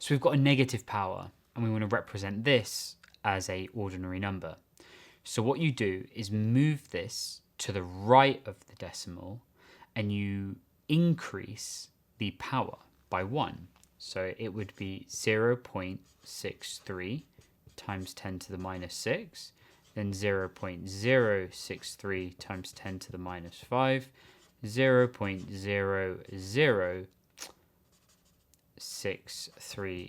So we've got a negative power, and we want to represent this as a ordinary number. So what you do is move this to the right of the decimal, and you increase the power by 1. So it would be 0.63 times 10 to the minus 6, then 0.063 times 10 to the minus 5, 0.0063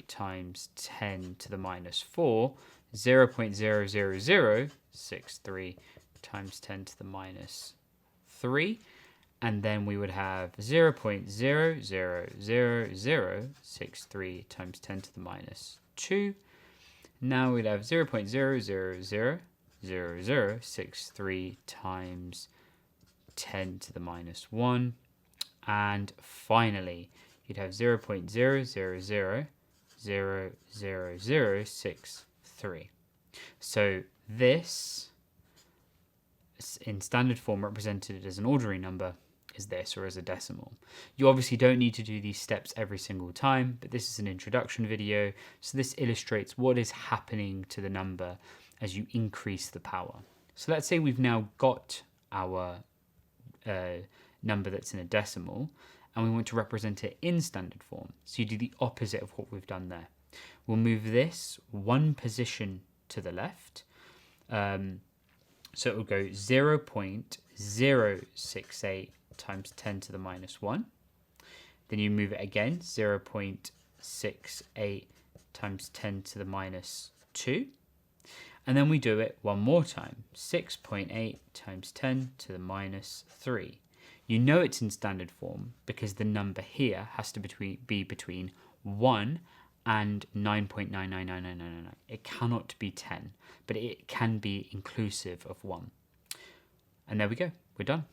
times 10 to the minus 4, 0.00063 times 10 to the minus 3, and then we would have 0.00063 times 10 to the minus 2. Now we'd have 0.0000063 times 10 to the minus 1. And finally, you'd have 0.0000063. So this, in standard form represented as an ordinary number, is this, or as a decimal. You obviously don't need to do these steps every single time, but this is an introduction video, so this illustrates what is happening to the number as you increase the power. So let's say we've now got our number that's in a decimal, and we want to represent it in standard form. So you do the opposite of what we've done there. We'll move this one position to the left. So it will go 0.068 times 10 to the minus 1. Then you move it again, 0.68 times 10 to the minus 2. And then we do it one more time, 6.8 times 10 to the minus 3. You know it's in standard form because the number here has to be between 1 and 9.999999. It cannot be 10, but it can be inclusive of 1. And there we go, we're done.